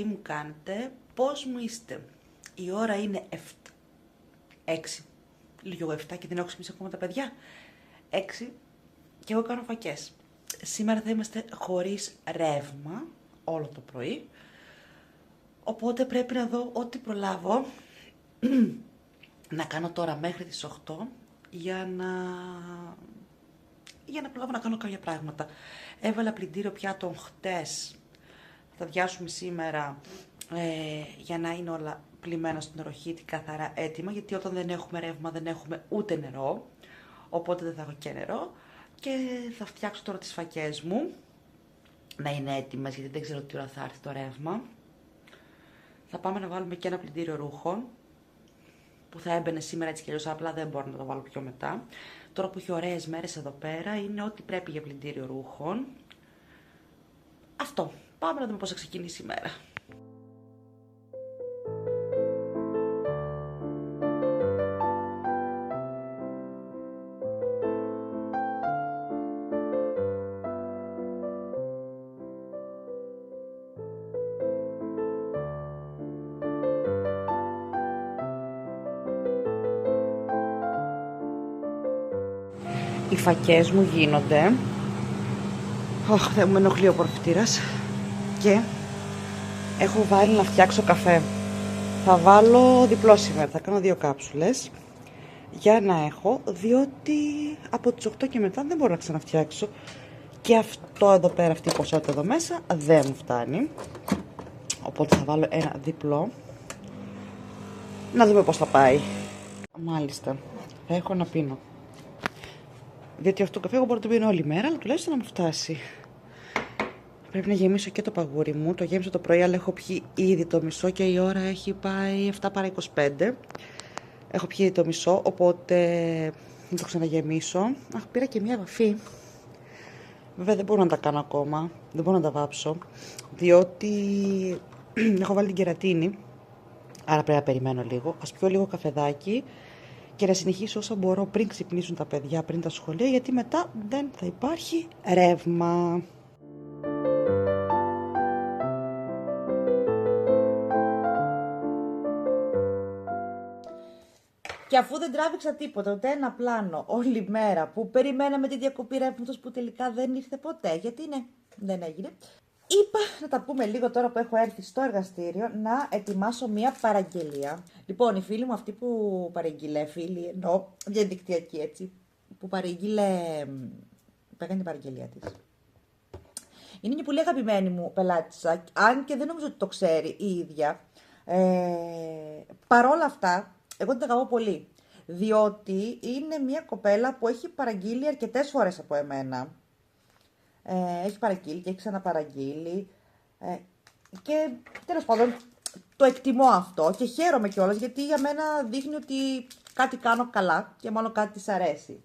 τι μου κάνετε, πώς μου είστε. Η ώρα είναι 6. Λίγο 7 και δεν έχω ξυπνήσει ακόμα τα παιδιά. 6 και εγώ κάνω φακές. Σήμερα θα είμαστε χωρίς ρεύμα όλο το πρωί. Οπότε πρέπει να δω ό,τι προλάβω να κάνω τώρα μέχρι τις 8 για να προλάβω να κάνω κάποια πράγματα. Έβαλα πλυντήριο πιάτων χτες. Θα διάσουμε σήμερα για να είναι όλα πλυμμένα στην οροχήτη, καθαρά έτοιμα, γιατί όταν δεν έχουμε ρεύμα δεν έχουμε ούτε νερό, οπότε δεν θα έχω και νερό. Και θα φτιάξω τώρα τις φακές μου, να είναι έτοιμες, γιατί δεν ξέρω τι ώρα θα έρθει το ρεύμα. Θα πάμε να βάλουμε και ένα πλυντήριο ρούχων, που θα έμπαινε σήμερα έτσι κι αλλιώς, απλά δεν μπορώ να το βάλω πιο μετά. Τώρα που έχει ωραίες μέρες εδώ πέρα, είναι ό,τι πρέπει για πλυντήριο ρούχων. Αυτό. Πάμε να δούμε πώς θα ξεκινήσει η μέρα. Οι φακές μου γίνονται. Δεν μου ενοχλεί ο πορφυτήρας. Και έχω βάλει να φτιάξω καφέ. Θα βάλω διπλό σήμερα, θα κάνω 2 κάψουλες για να έχω, διότι από τις 8 και μετά δεν μπορώ να ξαναφτιάξω. Και αυτό εδώ πέρα, αυτή η ποσότητα εδώ μέσα δεν μου φτάνει. Οπότε θα βάλω ένα διπλό. Να δούμε πώς θα πάει. Μάλιστα, θα έχω να πίνω. Διότι αυτό το καφέ εγώ μπορώ να το πίνω όλη μέρα, αλλά τουλάχιστον να μου φτάσει. Πρέπει να γεμίσω και το παγούρι μου. Το γέμισα το πρωί, αλλά έχω πιει ήδη το μισό και η ώρα έχει πάει 7 παρά 25. Έχω πιει ήδη το μισό, οπότε να το ξαναγεμίσω. Πήρα και μία βαφή. Βέβαια δεν μπορώ να τα κάνω ακόμα. Δεν μπορώ να τα βάψω. Διότι έχω βάλει την κερατίνη. Άρα πρέπει να περιμένω λίγο. Ας πιω λίγο καφεδάκι και να συνεχίσω όσο μπορώ πριν ξυπνήσουν τα παιδιά, πριν τα σχολεία, γιατί μετά δεν θα υπάρχει ρεύμα. Και αφού δεν τράβηξα τίποτα, ούτε ένα πλάνο όλη μέρα που περιμέναμε τη διακοπή ρεύματος που τελικά δεν ήρθε ποτέ, γιατί δεν έγινε, είπα να τα πούμε λίγο τώρα που έχω έρθει στο εργαστήριο να ετοιμάσω μια παραγγελία. Λοιπόν, η φίλη μου αυτή που παρήγγειλε, φίλη εννοώ διαδικτυακή έτσι, που έκανε την παραγγελία της. Είναι μια πολύ αγαπημένη μου πελάτησα, αν και δεν νομίζω ότι το ξέρει η ίδια. Παρόλα αυτά, εγώ την αγαπώ πολύ, διότι είναι μια κοπέλα που έχει παραγγείλει αρκετές φορές από εμένα. Έχει παραγγείλει και έχει ξαναπαραγγείλει και τέλος πάντων το εκτιμώ αυτό και χαίρομαι κιόλας, γιατί για μένα δείχνει ότι κάτι κάνω καλά και μάλλον κάτι της αρέσει.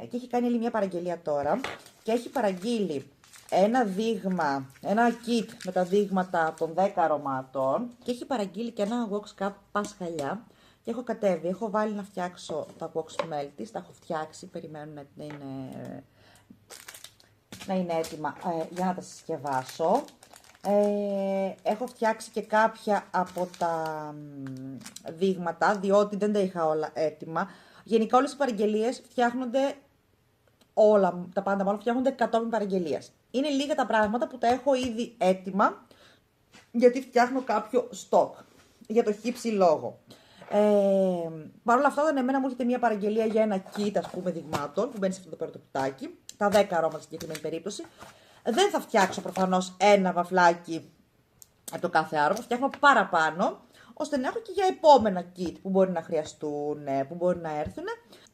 Και έχει κάνει άλλη μια παραγγελία τώρα και έχει παραγγείλει ένα δείγμα, ένα kit με τα δείγματα των 10 αρωμάτων και έχει παραγγείλει και ένα wax cup πασχαλιά και έχω κατέβει, έχω βάλει να φτιάξω τα wax melt της, τα έχω φτιάξει, περιμένουν να είναι έτοιμα για να τα συσκευάσω. Έχω φτιάξει και κάποια από τα δείγματα, διότι δεν τα είχα όλα έτοιμα. Γενικά όλες οι παραγγελίες φτιάχνονται, όλα τα πάντα μάλλον φτιάχνονται κατόπιν παραγγελίας. Είναι λίγα τα πράγματα που τα έχω ήδη έτοιμα, γιατί φτιάχνω κάποιο στόκ, για το χύψη λόγο. Παρ' όλα αυτά, όταν εμένα μου έρχεται μια παραγγελία για ένα kit, ας πούμε, δειγμάτων, που μπαίνει σε αυτό το πέρα το κουτάκι, τα 10 αρώματα στην συγκεκριμένη περίπτωση, δεν θα φτιάξω προφανώς ένα βαφλάκι από το κάθε άρωμα, φτιάχνω παραπάνω, ώστε να έχω και για επόμενα kit που μπορεί να χρειαστούν, που μπορεί να έρθουν.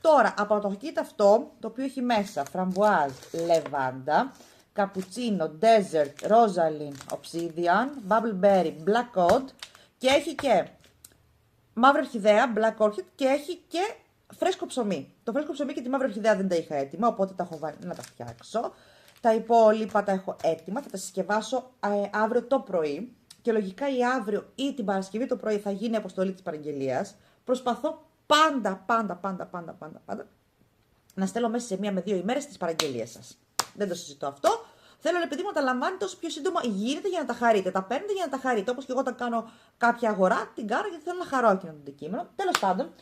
Τώρα, από το kit αυτό, το οποίο έχει μέσα φραμβουάζ, λεβάντα, καπουτσίνο, desert, rosaline, obsidian, bubbleberry, black oud και έχει και μαύρη орχιδέα, black orchid και έχει και φρέσκο ψωμί. Το φρέσκο ψωμί και τη μαύρη орχιδέα δεν τα είχα έτοιμα, οπότε τα έχω βάλει να τα φτιάξω. Τα υπόλοιπα τα έχω έτοιμα, θα τα συσκευάσω αύριο το πρωί. Και λογικά ή αύριο ή την Παρασκευή το πρωί θα γίνει η αποστολή της παραγγελίας. Προσπαθώ πάντα να στέλνω μέσα σε 1 με 2 ημέρες τις παραγγελίες σας. Δεν το συζητώ αυτό. Θέλω ρε παιδί μου να τα λαμβάνετε όσο πιο σύντομα γίνεται για να τα χαρείτε. Τα παίρνετε για να τα χαρείτε. Όπως και εγώ όταν κάνω κάποια αγορά, την κάνω γιατί θέλω να χαρώ εκείνο το αντικείμενο. Τέλος πάντων.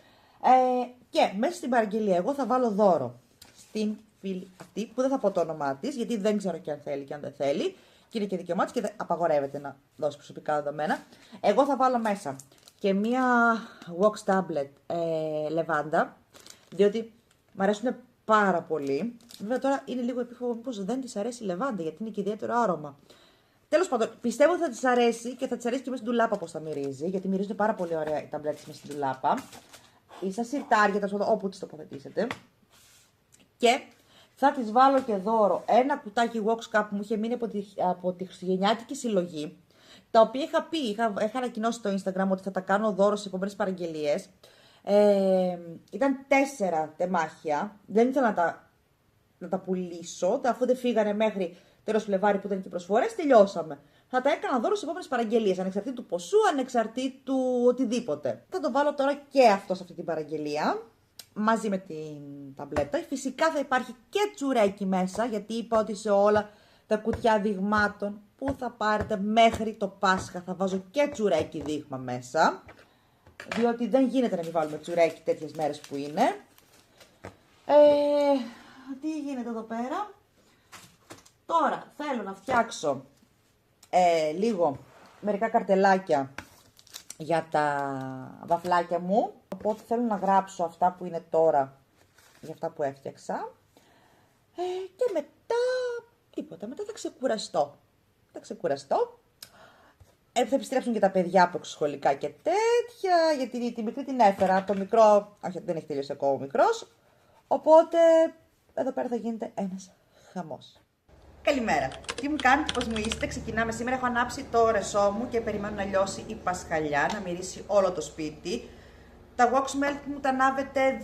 Και μέσα στην παραγγελία, εγώ θα βάλω δώρο στην φίλη αυτή, που δεν θα πω το όνομά τη, γιατί δεν ξέρω και αν θέλει και αν δεν θέλει. Και είναι και δικαιωμά και απαγορεύεται να δώσει προσωπικά δεδομένα. Εγώ θα βάλω μέσα και μία Wax Tablet λεβάντα, διότι μου αρέσουν πάρα πολύ. Βέβαια τώρα είναι λίγο επίφοβο μήπως δεν της αρέσει η λεβάντα, γιατί είναι και ιδιαίτερο άρωμα. Τέλος πάντων, πιστεύω ότι θα της αρέσει και θα της αρέσει και μέσα στην ντουλάπα πώς θα μυρίζει, γιατί μυρίζουν πάρα πολύ ωραία οι ταμπλέτες μέσα στην ντουλάπα. Ή στα σιρτάρια, όπου τις τοποθετήσετε. Και θα της βάλω και δώρο ένα κουτάκι Wax Cup που μου είχε μείνει από τη χριστουγεννιάτικη συλλογή, τα οποία είχα πει, είχα ανακοινώσει στο Instagram ότι θα τα κάνω δώρο σε επόμενες παραγγελίες. Ήταν 4 τεμάχια, δεν ήθελα να τα πουλήσω, αφού δεν φύγανε μέχρι τέλος Φλεβάρι που ήταν και προσφορές, τελειώσαμε. Θα τα έκανα δώρο σε επόμενες παραγγελίες, ανεξαρτήτου του ποσού, ανεξαρτήτου οτιδήποτε. Θα το βάλω τώρα και αυτό σε αυτή την παραγγελία, μαζί με την ταμπλέτα. Φυσικά θα υπάρχει και τσουρέκι μέσα, γιατί είπα ότι σε όλα τα κουτιά δειγμάτων που θα πάρετε μέχρι το Πάσχα θα βάζω και τσουρέκι δείγμα μέσα. Διότι δεν γίνεται να μην βάλουμε τσουρέκι τέτοιες μέρες που είναι. Τι γίνεται εδώ πέρα. Τώρα θέλω να φτιάξω μερικά καρτελάκια για τα βαφλάκια μου. Οπότε θέλω να γράψω αυτά που είναι τώρα για αυτά που έφτιαξα. Και μετά, τίποτα, μετά θα ξεκουραστώ. Θα επιστρέψουν και τα παιδιά από εξωσχολικά και τέτοια, γιατί τη μικρή την έφερα, το μικρό, όχι δεν έχει τελειώσει ακόμα ο μικρός, οπότε εδώ πέρα θα γίνεται ένας χαμός. Καλημέρα, τι μου κάνετε, πώς μου είστε, ξεκινάμε σήμερα, έχω ανάψει το ρεσό μου και περιμένω να λιώσει η πασχαλιά, να μυρίσει όλο το σπίτι. Τα wax melt μου τα ανάβετε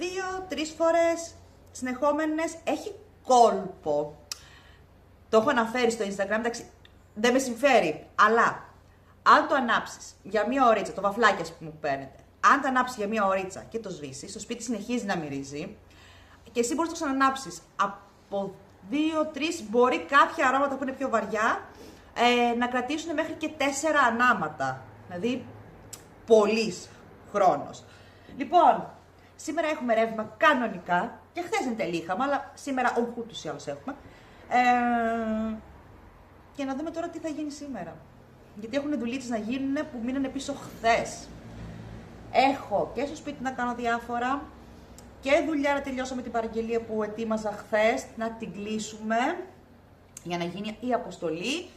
2-3 φορές συνεχόμενες, έχει κόλπο. Το έχω αναφέρει στο Instagram, εντάξει, δεν με συμφέρει, αλλά αν το ανάψεις για μία ωρίτσα, το βαφλάκι που μου παίρνετε, αν το ανάψεις για μία ωρίτσα και το σβήσεις, το σπίτι συνεχίζει να μυρίζει και εσύ μπορείς να το ξανανάψεις από 2-3, μπορεί κάποια αρώματα που είναι πιο βαριά να κρατήσουν μέχρι και 4 ανάματα. Δηλαδή, πολύς χρόνος. Λοιπόν, σήμερα έχουμε ρεύμα κανονικά και χθες δεν τελείχαμε, αλλά σήμερα ούτως ή άλλως έχουμε. Και να δούμε τώρα τι θα γίνει σήμερα. Γιατί έχουν δουλίτσες να γίνουν που μείνανε πίσω χθες. Έχω και στο σπίτι να κάνω διάφορα και δουλειά να τελειώσω με την παραγγελία που ετοίμαζα χθες, να την κλείσουμε για να γίνει η αποστολή.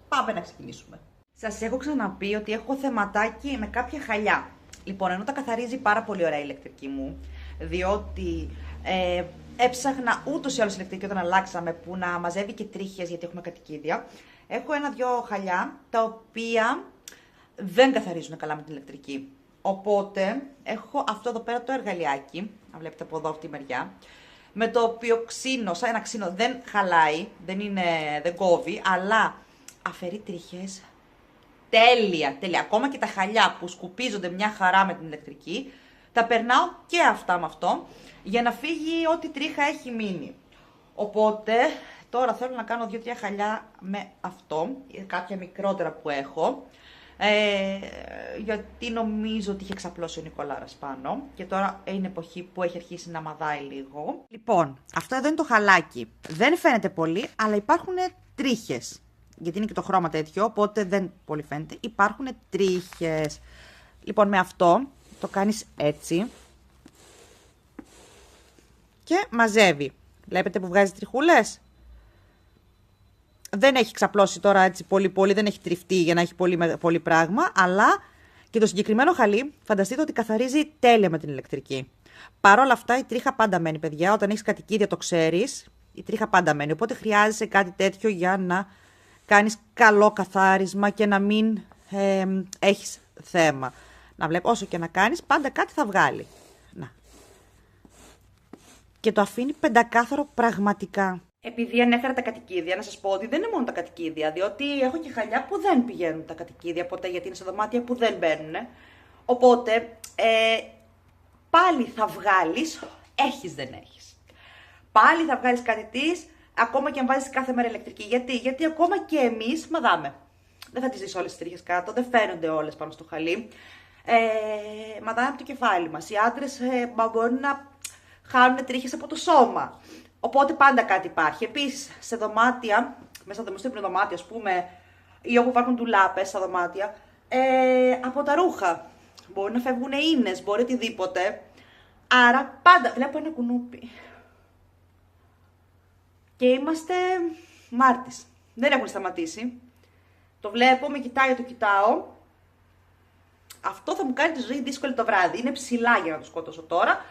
Πάμε να ξεκινήσουμε. Σας έχω ξαναπεί ότι έχω θεματάκι με κάποια χαλιά. Λοιπόν, ενώ τα καθαρίζει πάρα πολύ ωραία η ηλεκτρική μου, διότι έψαχνα ούτως ή άλλως ηλεκτρική όταν αλλάξαμε που να μαζεύει και τρίχες γιατί έχουμε κατοικίδια. Έχω 1-2 χαλιά τα οποία δεν καθαρίζουν καλά με την ηλεκτρική. Οπότε έχω αυτό εδώ πέρα το εργαλειάκι, να βλέπετε από εδώ αυτή τη μεριά, με το οποίο ξύνω, σαν ένα ξύνο, δεν χαλάει, δεν κόβει, αλλά αφαιρεί τρίχες. Τέλεια, τέλεια. Ακόμα και τα χαλιά που σκουπίζονται μια χαρά με την ηλεκτρική, τα περνάω και αυτά με αυτό, για να φύγει ό,τι τρίχα έχει μείνει. Οπότε, τώρα θέλω να κάνω 2-3 χαλιά με αυτό, κάποια μικρότερα που έχω, γιατί νομίζω ότι είχε ξαπλώσει ο Νικολάρας πάνω και τώρα είναι εποχή που έχει αρχίσει να μαδάει λίγο. Λοιπόν, αυτό εδώ είναι το χαλάκι. Δεν φαίνεται πολύ, αλλά υπάρχουν τρίχες. Γιατί είναι και το χρώμα τέτοιο, οπότε δεν πολύ φαίνεται. Υπάρχουν τρίχες. Λοιπόν, με αυτό το κάνεις έτσι και μαζεύει. Βλέπετε που βγάζει τριχούλες. Δεν έχει ξαπλώσει τώρα έτσι πολύ, δεν έχει τριφτεί για να έχει πολύ πράγμα, αλλά και το συγκεκριμένο χαλί φανταστείτε ότι καθαρίζει τέλεια με την ηλεκτρική. Παρ' όλα αυτά η τρίχα πάντα μένει, παιδιά. Όταν έχεις κατοικίδια το ξέρεις, η τρίχα πάντα μένει. Οπότε χρειάζεσαι κάτι τέτοιο για να κάνεις καλό καθάρισμα και να μην έχεις θέμα. Να βλέπω, όσο και να κάνεις, πάντα κάτι θα βγάλει. Να. Και το αφήνει πεντακάθαρο πραγματικά. Επειδή ανέφερα τα κατοικίδια, να σας πω ότι δεν είναι μόνο τα κατοικίδια, διότι έχω και χαλιά που δεν πηγαίνουν τα κατοικίδια ποτέ, γιατί είναι σε δωμάτια που δεν μπαίνουν. Οπότε, πάλι θα βγάλεις, έχεις δεν έχεις. πάλι θα βγάλεις κάτι της, ακόμα και αν βάζεις κάθε μέρα ηλεκτρική. Γιατί ακόμα και εμείς μαδάμε. Δεν θα τις δεις όλες τις τρίχες κάτω, δεν φαίνονται όλες πάνω στο χαλί. Μαδάμε από το κεφάλι μας. Οι άντρες μπορεί να χάνουν τρίχες από το σώμα. Οπότε πάντα κάτι υπάρχει. Επίσης, σε δωμάτια, μέσα στο υπνοδωμάτιο, ας πούμε, ή όπου υπάρχουν ντουλάπες στα δωμάτια, από τα ρούχα. Μπορεί να φεύγουν ίνες, μπορεί οτιδήποτε. Άρα πάντα βλέπω ένα κουνούπι. Και είμαστε Μάρτης. Δεν έχουν σταματήσει. Το βλέπω, με κοιτάει, το κοιτάω. Αυτό θα μου κάνει τη ζωή δύσκολη το βράδυ. Είναι ψηλά για να το σκότωσω τώρα.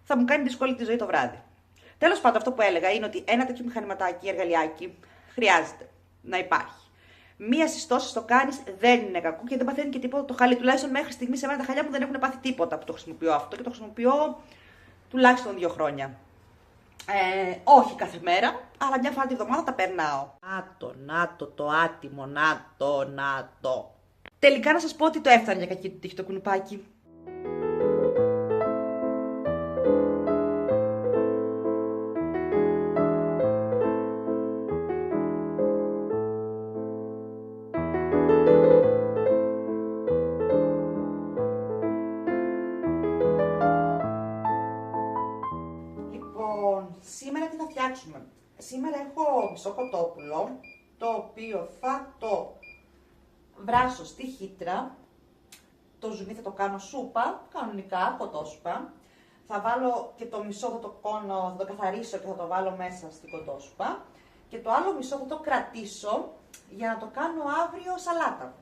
Θα μου κάνει δύσκολη τη ζωή το βράδυ. Τέλος πάντων, αυτό που έλεγα είναι ότι ένα τέτοιο μηχανηματάκι, εργαλειάκι, χρειάζεται να υπάρχει. Μία συστόση το κάνεις δεν είναι κακό και δεν παθαίνει και τίποτα το χαλί. Τουλάχιστον μέχρι στιγμή σε μένα τα χαλιά μου δεν έχουν πάθει τίποτα που το χρησιμοποιώ αυτό και το χρησιμοποιώ τουλάχιστον 2 χρόνια. Όχι κάθε μέρα, αλλά μια φορά τη βδομάδα τα περνάω. Να το άτιμο, να το. Τελικά να σας πω ότι το έφτανε για κακή του τύχη το κουνουπάκι. Σήμερα τι θα φτιάξουμε? Σήμερα έχω μισό κοτόπουλο, το οποίο θα το βράσω στη χύτρα. Το ζουμί θα το κάνω σούπα, κανονικά, κοτόσουπα. Θα βάλω και το μισό, θα το καθαρίσω και θα το βάλω μέσα στην κοτόσουπα. Και το άλλο μισό θα το κρατήσω για να το κάνω αύριο σαλάτα.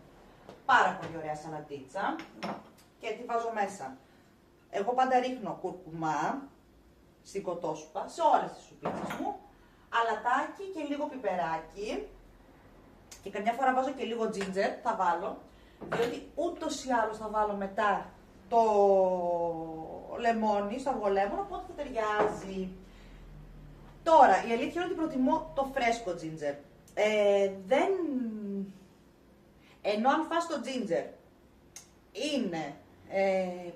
Πάρα πολύ ωραία σαλατίτσα. Και τι βάζω μέσα? Εγώ πάντα ρίχνω κουρκουμά στην κοτόσουπα, σε όλες τις σουπίτσες μου, αλατάκι και λίγο πιπεράκι και καμιά φορά βάζω και λίγο ginger, θα βάλω, διότι ούτως ή άλλως θα βάλω μετά το λεμόνι στο αυγολέμονο, οπότε θα ταιριάζει. Τώρα, η αλήθεια είναι ότι προτιμώ το φρέσκο ginger. Ενώ αν φας το ginger είναι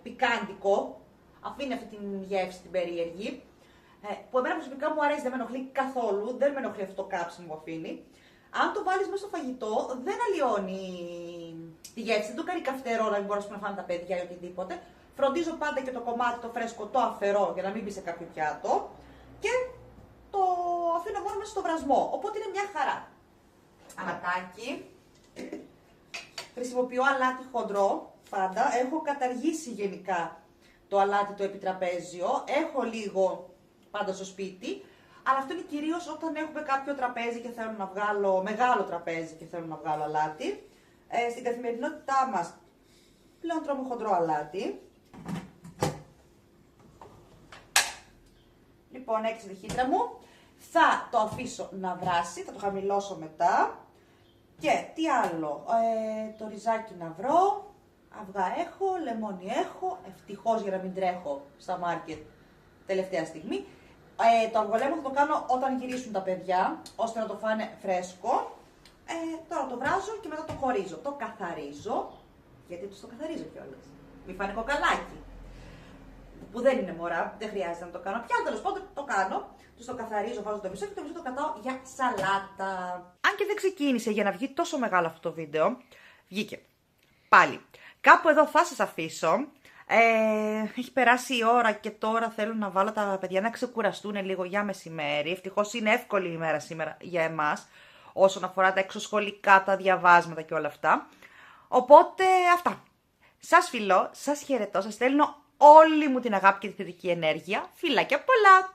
πικάντικο, αφήνει αυτή την γεύση την περίεργη, που εμένα προσωπικά μου αρέσει, δεν με ενοχλεί καθόλου, δεν με ενοχλεί αυτό το κάψιμο που αφήνει. Αν το βάλεις μέσα στο φαγητό, δεν αλλοιώνει τη γεύση, δεν το κάνει καυτερό να μην μπορούν να φάνε τα παιδιά ή οτιδήποτε. Φροντίζω πάντα και το κομμάτι το φρέσκο το αφαιρώ για να μην μπει σε κάποιο πιάτο και το αφήνω μόνο μέσα στο βρασμό, οπότε είναι μια χαρά. Αλατάκι. Χρησιμοποιώ αλάτι χοντρό πάντα, έχω καταργήσει γενικά το αλάτι το επιτραπέζιο, έχω λίγο πάντα στο σπίτι, αλλά αυτό είναι κυρίως όταν έχουμε κάποιο τραπέζι και θέλω να βγάλω, μεγάλο τραπέζι και θέλω να βγάλω αλάτι. Στην καθημερινότητά μας πλέον τρώμε χοντρό αλάτι. Λοιπόν, έξι τη χύτρα μου, θα το αφήσω να βράσει, θα το χαμηλώσω μετά. Και τι άλλο, το ριζάκι να βρω. Αυγά έχω, λεμόνι έχω, ευτυχώς για να μην τρέχω στα μάρκετ τελευταία στιγμή. Το αυγολέμονο θα το κάνω όταν γυρίσουν τα παιδιά, ώστε να το φάνε φρέσκο. Τώρα το βράζω και μετά το χωρίζω. Το καθαρίζω, γιατί τους το καθαρίζω κιόλας. Μη φάνε κοκαλάκι. Που δεν είναι μωρά, δεν χρειάζεται να το κάνω πια. Τέλος πάντων το κάνω. Τους το καθαρίζω, βάζω το μισό και το μισό το κρατάω για σαλάτα. Αν και δεν ξεκίνησε για να βγει τόσο μεγάλο αυτό το βίντεο, βγήκε. Πάλι. Κάπου εδώ θα σας αφήσω. Έχει περάσει η ώρα και τώρα θέλω να βάλω τα παιδιά να ξεκουραστούν λίγο για μεσημέρι. Ευτυχώς είναι εύκολη η ημέρα σήμερα για εμάς, όσον αφορά τα εξωσχολικά, τα διαβάσματα και όλα αυτά. Οπότε αυτά. Σας φιλώ, σας χαιρετώ, σας στέλνω όλη μου την αγάπη και τη θετική ενέργεια. Φιλάκια πολλά!